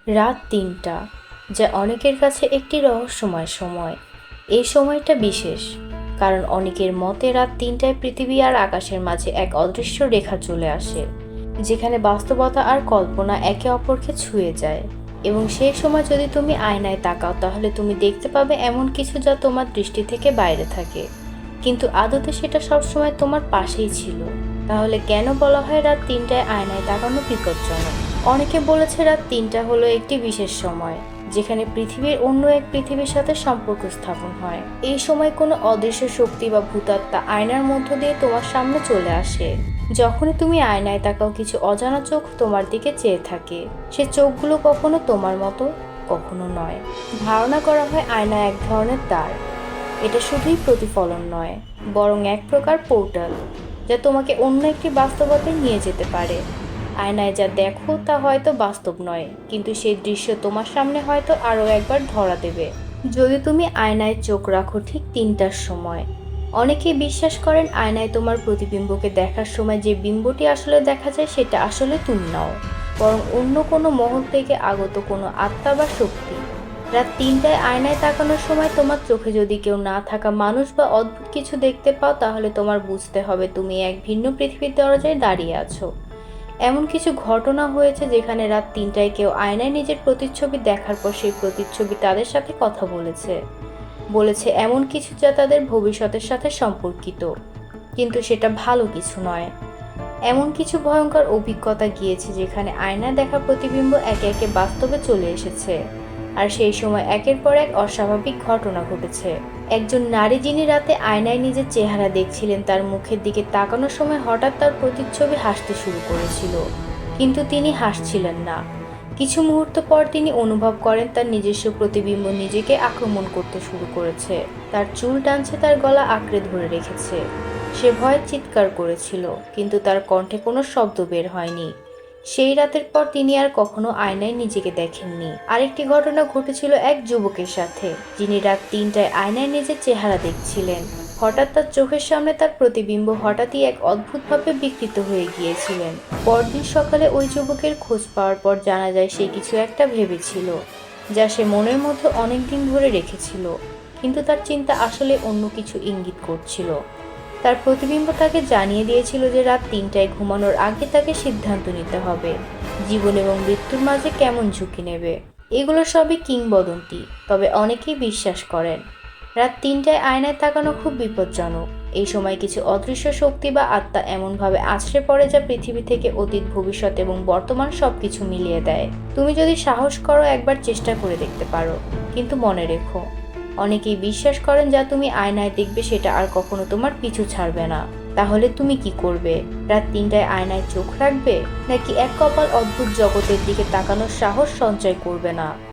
রাত ৩টা, যা অনেকের কাছে একটি রহস্যময় সময়। এই সময়টা বিশেষ, কারণ অনেকের মতে রাত ৩টায় পৃথিবী আর আকাশের মাঝে এক অদৃশ্য রেখা চলে আসে, যেখানে বাস্তবতা আর কল্পনা একে অপরকে ছুঁয়ে যায়। এবং সেই সময় যদি তুমি আয়নায় তাকাও, তাহলে তুমি দেখতে পাবে এমন কিছু যা তোমার দৃষ্টি থেকে বাইরে থাকে, কিন্তু আদতে সেটা সবসময় তোমার পাশেই ছিল। তাহলে কেন বলা হয় রাত ৩টায় আয়নায় তাকানো বিপজ্জনক? অনেকে বলেছে রাত ৩টা হলো একটি বিশেষ সময়, যেখানে পৃথিবীর অন্য এক পৃথিবীর সাথে সম্পর্ক স্থাপন হয়। এই সময় কোনো অদৃশ্য শক্তি বা ভূতাত্মা আয়নার মধ্য দিয়ে তোমার সামনে চলে আসে। যখনই তুমি আয়নায় তাকাও, কিছু অজানা চোখ তোমার দিকে চেয়ে থাকে। সে চোখগুলো কখনো তোমার মতো, কখনো নয়। ধারণা করা হয় আয়না এক ধরনের দ্বার। এটা শুধুই প্রতিফলন নয়, বরং এক প্রকার পোর্টাল, যা তোমাকে অন্য একটি বাস্তবতায় নিয়ে যেতে পারে। আয়নায় যা দেখো তা হয়তো বাস্তব নয়, কিন্তু সেই দৃশ্য তোমার সামনে হয়তো আরও একবার ধরা দেবে, যদি তুমি আয়নায় চোখ রাখো ঠিক ৩টার সময়। অনেকেই বিশ্বাস করেন আয়নায় তোমার প্রতিবিম্বকে দেখার সময় যে বিম্বটি আসলে দেখা যায়, সেটা আসলে তুমি নও, বরং অন্য কোনো মহল থেকে আগত কোনো আত্মা বা শক্তি। রাত ৩টায় আয়নায় তাকানোর সময় তোমার চোখে যদি কেউ না থাকা মানুষ বা অদ্ভুত কিছু দেখতে পাও, তাহলে তোমার বুঝতে হবে তুমি এক ভিন্ন পৃথিবীর দরজায় দাঁড়িয়ে আছো। এমন কিছু ঘটনা হয়েছে যেখানে রাত ৩টায় কেউ আয়নায় নিজের প্রতিচ্ছবি দেখার পর সেই প্রতিচ্ছবি তাদের সাথে কথা বলেছে, বলেছে এমন কিছু যা তাদের ভবিষ্যতের সাথে সম্পর্কিত, কিন্তু সেটা ভালো কিছু নয়। এমন কিছু ভয়ঙ্কর অভিজ্ঞতা গিয়েছে যেখানে আয়নায় দেখা প্রতিবিম্ব একে একে বাস্তবে চলে এসেছে, আর সেই সময় একের পর এক অস্বাভাবিক ঘটনা ঘটেছে। একজন নারী যিনি রাতে আয়নায় নিজের চেহারা দেখছিলেন, তার মুখের দিকে তাকানোর সময় হঠাৎ তার প্রতিচ্ছবি হাসতে শুরু করেছিল, কিন্তু তিনি হাসছিলেন না। কিছু মুহূর্ত পর তিনি অনুভব করেন তার নিজস্ব প্রতিবিম্ব নিজেকে আক্রমণ করতে শুরু করেছে, তার চুল টানছে, তার গলা আঁকড়ে ধরে রেখেছে। সে ভয়ে চিৎকার করেছিল, কিন্তু তার কণ্ঠে কোনো শব্দ বের হয়নি। সেই রাতের পর তিনি আর কখনো আয়নায় নিজেকে দেখেননি। আরেকটি ঘটনা ঘটেছিল এক যুবকের সাথে, যিনি রাত ৩টায় আয়নায় নিজের চেহারা দেখছিলেন। হঠাৎ তার চোখের সামনে তার প্রতিবিম্ব হঠাৎই এক অদ্ভুতভাবে বিকৃত হয়ে গিয়েছিলেন। পরদিন সকালে ওই যুবকের খোঁজ পাওয়ার পর জানা যায় সে কিছু একটা ভেবেছিল, যা সে মনের মধ্যে অনেকদিন ধরে রেখেছিল, কিন্তু তার চিন্তা আসলে অন্য কিছু ইঙ্গিত করছিল। তার প্রতিবিম্ব তাকে জানিয়ে দিয়েছিল যে রাত ৩টায় ঘুমানোর আগে তাকে সিদ্ধান্ত নিতে হবে, জীবন এবং মৃত্যুর মাঝে কেমন ঝুঁকি নেবে। এগুলো সবই কিংবদন্তি, তবে অনেকেই বিশ্বাস করেন রাত ৩টায় আয়নায় তাকানো খুব বিপজ্জনক। এই সময় কিছু অদৃশ্য শক্তি বা আত্মা এমনভাবে আছড়ে পড়ে যা পৃথিবী থেকে অতীত, ভবিষ্যৎ এবং বর্তমান সবকিছু মিলিয়ে দেয়। তুমি যদি সাহস করো, একবার চেষ্টা করে দেখতে পারো, কিন্তু মনে রেখো, অনেকেই বিশ্বাস করেন যা তুমি আয়নায় দেখবে সেটা আর কখনো তোমার পিছু ছাড়বে না। তাহলে তুমি কি করবে? রাত ৩টায় আয়নায় চোখ রাখবে, নাকি এক কপাল অদ্ভুত জগতের দিকে তাকানোর সাহস সঞ্চয় করবে না?